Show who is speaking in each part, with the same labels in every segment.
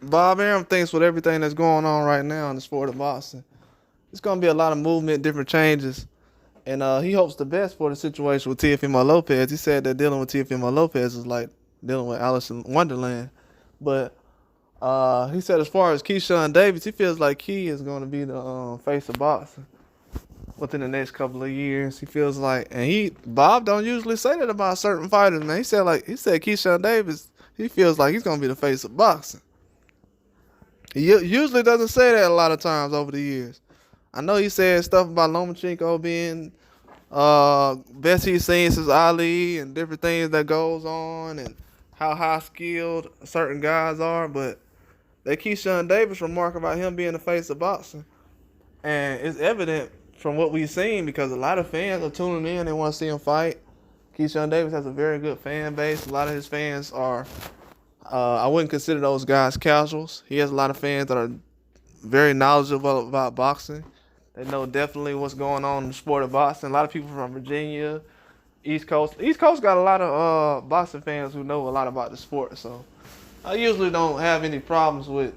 Speaker 1: Bob Arum thinks with everything that's going on right now in the sport of boxing, it's gonna be a lot of movement, different changes, and he hopes the best for the situation with Teofimo Lopez. He said that dealing with Teofimo Lopez is like dealing with Alice in Wonderland, but he said as far as Keyshawn Davis, he feels like he is going to be the face of boxing within the next couple of years. He feels like, and Bob don't usually say that about certain fighters, man. He said Keyshawn Davis, he feels like he's going to be the face of boxing. He usually doesn't say that a lot of times over the years. I know he said stuff about Lomachenko being best he's seen since Ali and different things that goes on and how high skilled certain guys are, but that Keyshawn Davis remark about him being the face of boxing, and it's evident from what we've seen because a lot of fans are tuning in and want to see him fight. Keyshawn Davis has a very good fan base. A lot of his fans are, I wouldn't consider those guys casuals. He has a lot of fans that are very knowledgeable about boxing. They know definitely what's going on in the sport of boxing. A lot of people from Virginia, East Coast. East Coast got a lot of boxing fans who know a lot about the sport. So I usually don't have any problems with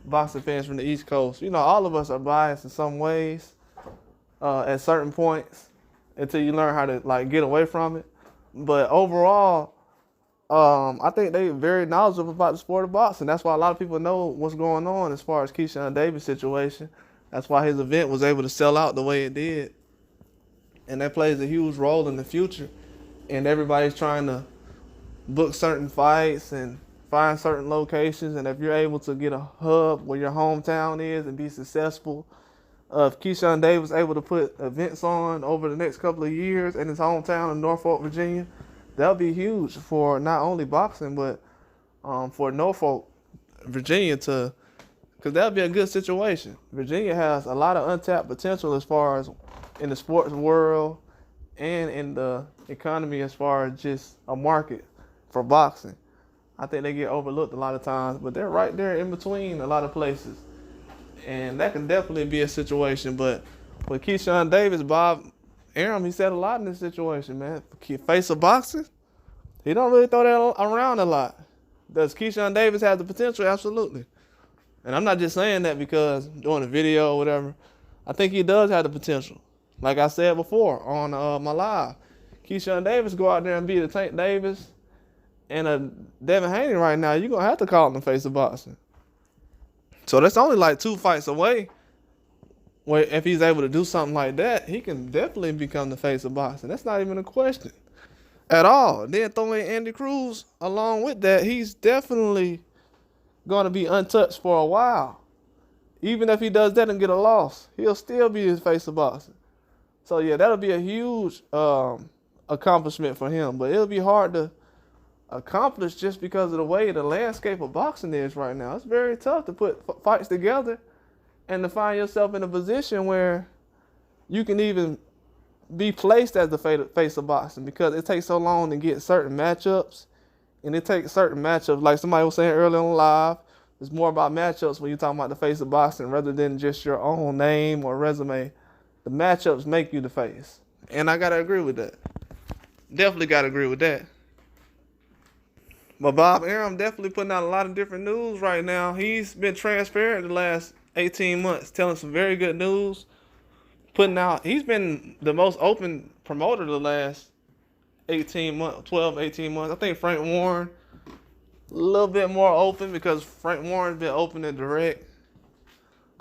Speaker 1: boxing fans from the East Coast. You know, all of us are biased in some ways at certain points until you learn how to like get away from it. But overall, I think they're very knowledgeable about the sport of boxing. That's why a lot of people know what's going on as far as Keyshawn Davis' situation. That's why his event was able to sell out the way it did. And that plays a huge role in the future. And everybody's trying to book certain fights and find certain locations. And if you're able to get a hub where your hometown is and be successful, if Keyshawn Davis able to put events on over the next couple of years in his hometown of Norfolk, Virginia, that'll be huge for not only boxing, but for Norfolk, Virginia to, because that'll be a good situation. Virginia has a lot of untapped potential as far as in the sports world and in the economy as far as just a market for boxing. I think they get overlooked a lot of times, but they're right there in between a lot of places. And that can definitely be a situation. But with Keyshawn Davis, Bob Arum, he said a lot in this situation, man. Face of boxing, he don't really throw that around a lot. Does Keyshawn Davis have the potential? Absolutely. And I'm not just saying that because doing a video or whatever. I think he does have the potential. Like I said before on my live, Keyshawn Davis go out there and beat a Tank Davis and a Devin Haney right now, you're going to have to call him the face of boxing. So that's only like 2 fights away. Where if he's able to do something like that, he can definitely become the face of boxing. That's not even a question at all. Then throw in Andy Cruz along with that, he's definitely going to be untouched for a while. Even if he does that and get a loss, he'll still be his face of boxing. So yeah, that'll be a huge accomplishment for him. But it'll be hard to accomplish just because of the way the landscape of boxing is right now. It's very tough to put fights together and to find yourself in a position where you can even be placed as the face of boxing because it takes so long to get certain matchups. And it takes certain matchups, like somebody was saying earlier on live, it's more about matchups when you're talking about the face of boxing rather than just your own name or resume. The matchups make you the face. And I got to agree with that. Definitely got to agree with that. But Bob Arum definitely putting out a lot of different news right now. He's been transparent the last 18 months, telling some very good news. He's been the most open promoter the last 18 months, 12, 18 months. I think Frank Warren, a little bit more open because Frank Warren's been open and direct.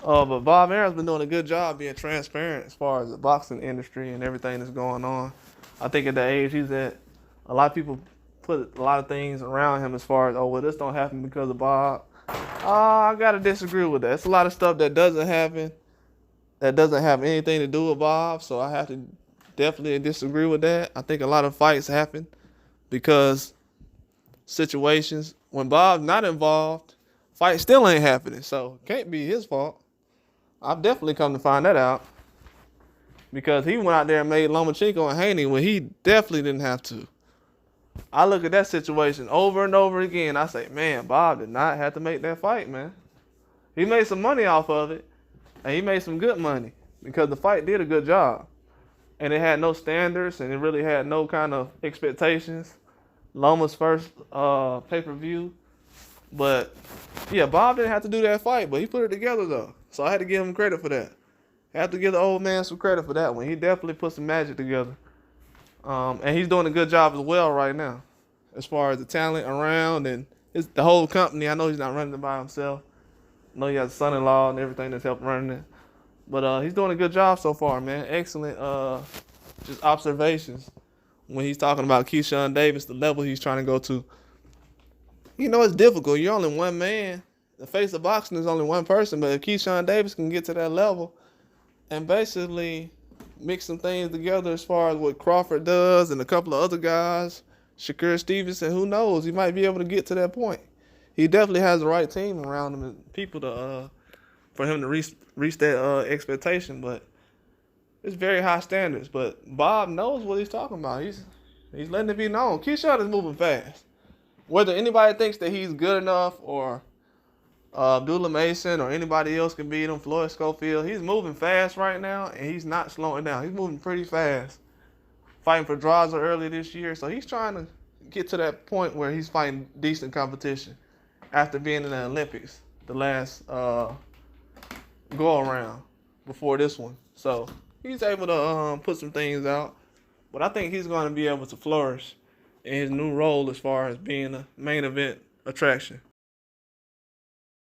Speaker 1: But Bob Arum's been doing a good job being transparent as far as the boxing industry and everything that's going on. I think at the age he's at, a lot of people put a lot of things around him as far as, oh, well, this don't happen because of Bob. I got to disagree with that. It's a lot of stuff that doesn't happen that doesn't have anything to do with Bob, so I have to definitely disagree with that. I think a lot of fights happen because situations, when Bob's not involved, fights still ain't happening, so it can't be his fault. I've definitely come to find that out because he went out there and made Lomachenko and Haney when he definitely didn't have to. I look at that situation over and over again. I say, man, Bob did not have to make that fight, man. He made some money off of it, and he made some good money because the fight did a good job. And it had no standards, and it really had no kind of expectations. Loma's first pay-per-view, But yeah, Bob didn't have to do that fight, but he put it together though. So I had to give him credit for that. I have to give the old man some credit for that one. He definitely put some magic together. And he's doing a good job as well right now, as far as the talent around and the whole company. I know he's not running it by himself. I know he has a son-in-law and everything that's helping running it. But he's doing a good job so far, man. Excellent just observations when he's talking about Keyshawn Davis, the level he's trying to go to. You know, it's difficult. You're only one man. The face of boxing is only one person. But if Keyshawn Davis can get to that level and basically mix some things together as far as what Crawford does and a couple of other guys, Shakur Stevenson, who knows? He might be able to get to that point. He definitely has the right team around him and people to for him to reach that expectation. But it's very high standards. But Bob knows what he's talking about. He's letting it be known. Keyshawn is moving fast. Whether anybody thinks that he's good enough or Abdullah Mason or anybody else can beat him, Floyd Schofield, he's moving fast right now, and he's not slowing down. He's moving pretty fast. Fighting for Draza early this year, so he's trying to get to that point where he's fighting decent competition after being in the Olympics the last go-around before this one. So he's able to put some things out, but I think he's going to be able to flourish in his new role as far as being a main event attraction.